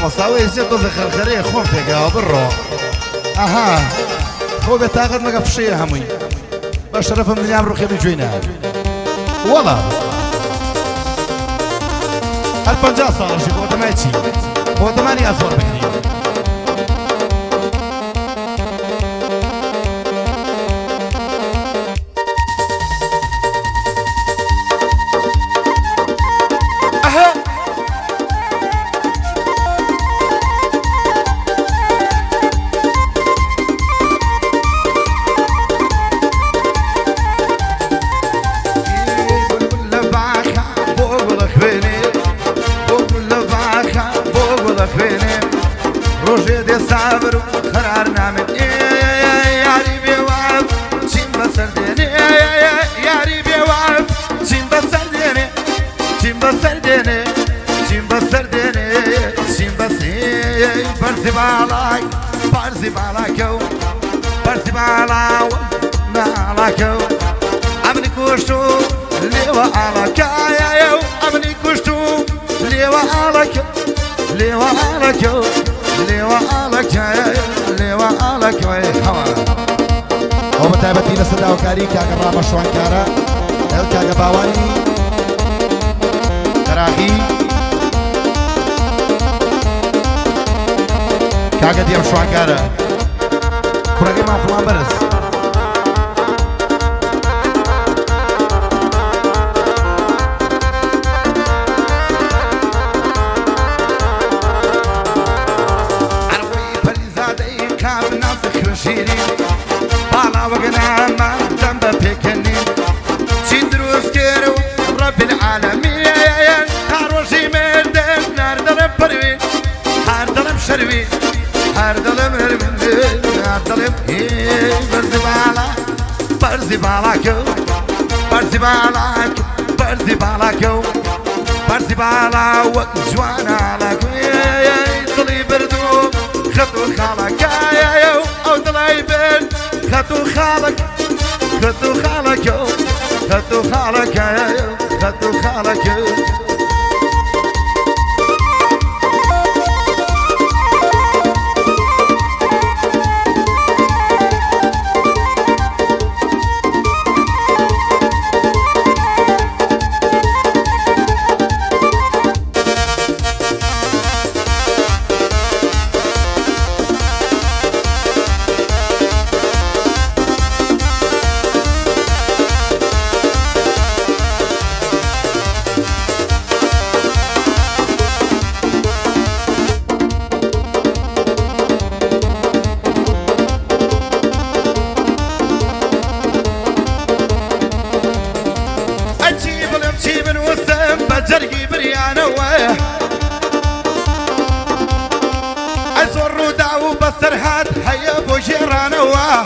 مصاوي زيتو في خرخريه خون فيها برو اها هو بتاخذ ما قفشيه همي بشرف من اليوم روحي بجوينا والله البنجا صار شي هو تماشي هو 8 اصفار بكري تابتي لسدا وكاري كاغا رام شوانكارا ال كاغا باواني تراخي كاغا ديام شوانكارا كوراغي ما فلان برس عربي فلزادي كاب ناسخ وشيري وقنا ما ذنب بكني سندروس كيرو رب العالمين هاروشي مردم نار ضرب بروي هار ضرب شروي هار ضرب هرمندي هار ضرب برزي بالاكو برزي بالاكو وجوانا علىكو طلي بردو خطو خالك او طلي برد خطو خالك جرقي بريانة ويه أزور وداو بسرحات هيا بو جيرانة ويه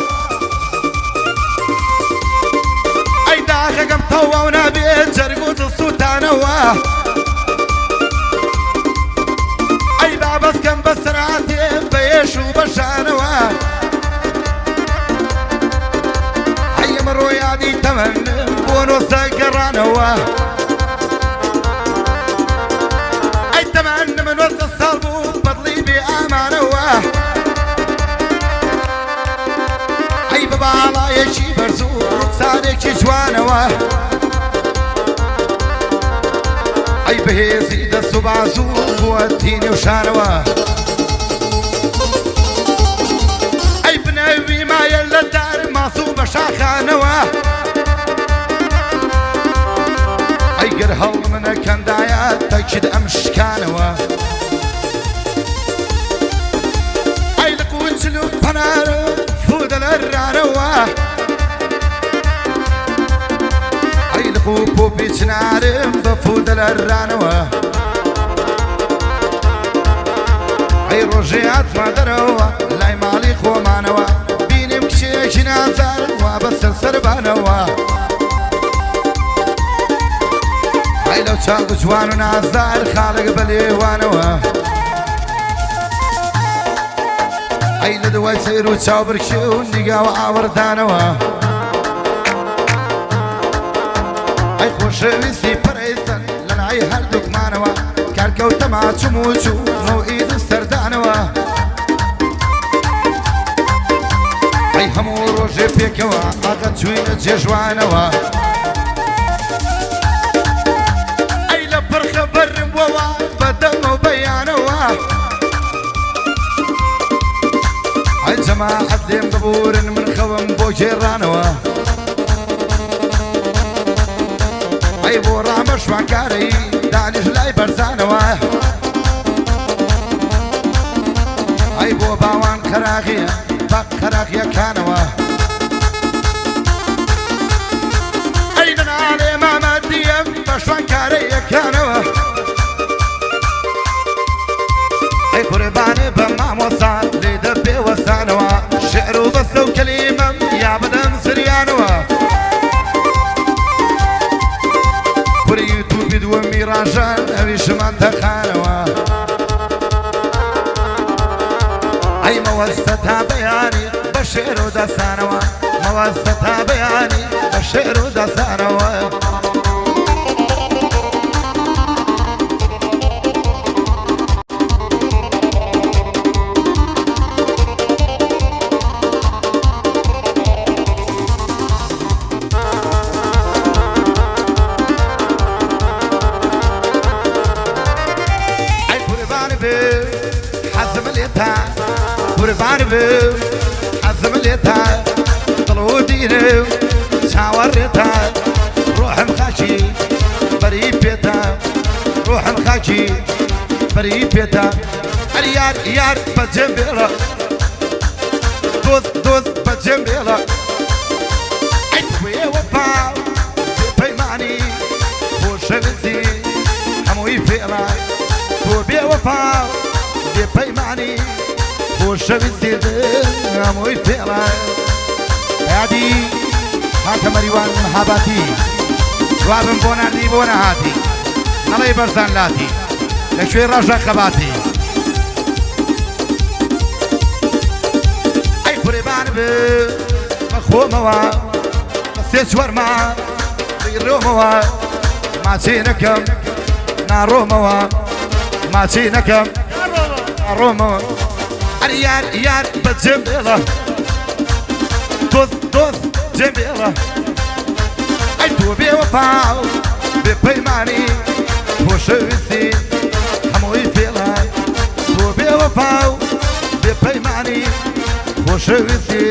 أي داخل قم طوى ونبي جرقود السلطانة ويه أي بابس كم بسرعاتي بيش وبشانة ويه هيا مرو يادي تمن بونو سكرانة ويه من وسط الصلب بطلي بأمانة واه أي ببالا يشي برزو صادق جوانة واه أي بهيزي دستو بعزو قوتيني وشانة واه أي بنوي ما يلا دار مصوبة شاخانة واه أي قرهل من كان دايات تكشد أمشكانة واه سلوك فنارو فود الرانوة أي لقوبو بيتنارم بفود الرانوة أي رجعت ما دروا لاي مالي خو مانوا بيني مكشي جنازار وبس سربانوا أي لو تشاق جوانو نازار خالق بليوانوا ئەی لە دوای سەیر و چاوبرکی و نیگاوە ئاوەردانەوە ئەی خۆشەویستی پەرەیستن لە لای هەردووکمانەوە کارکەوتەما چوم و چوونە و ئید و سەردانەوە ئەی هەموو ڕۆژێ پێکەوە ئاقە چووینە جێژوانەوە ئەی لە پڕخە بەرم بووەوە بەدەمە و بەیانەوە ئەی جەماعەت لێم ببورن من خەوم بۆ گێڕانەوە ئەی بۆ ڕامە شوانکارەی دانیش لای بەرزانەوە ئەی بۆ باوان خەراغیە بە خەراغیەکانەوە ئەی مناڵێ مامەدیەم بە شوانکارەیەکانەوە ئەی قوربانێ بە مامۆستا لێ دەبێ وەستانەوە شعر و بەستە و کەلیمەم یا بدەم زریانەوە کوری تو بیدوە میڕاژان ئەویشمان تەخانەوە ئەی مەوەستە تا بەیانی بە شێر و دەستانەوە مەوەستە تا بەیانی بە شێر و دەستانەوە قوربان بم حەزم لێتە دڵ و دیرم چاوەڕێتە ڕۆحم خاچی بەری پێتە ڕۆحم خاچی بەری پێتە ئەری یار یار بەجێم بێڵە دۆست دۆست بەجێم بێڵە ئەی توێ وەفا پەیمانی خۆشەویستی هەمووی فێڵە تۆ بێ وەفا بێ پەیمانی خۆشەویستی هەمووی فێڵە یادی هاتە مەریوان مەهاباتی جوابم بۆ ناردی بۆ نەهاتی نەڵێ بەرزان لاتی لەکوێ ڕەژە خەباتی ئەی قوربان بە خۆمەوە بە سێ چوەرما ڕۆمەوە ماچی نەکەم ناڕۆمەوە ماچی نەکەم ناڕۆمەوە ئەری یار یار بەجێم بێڵە دۆست دۆست جێم بێڵە ئەی تۆ بێ وەفا بێ پەیمانی خۆشەویستی هەمووی فێڵە تۆ بێ وەفا بێ پەیمانی خۆشەویستی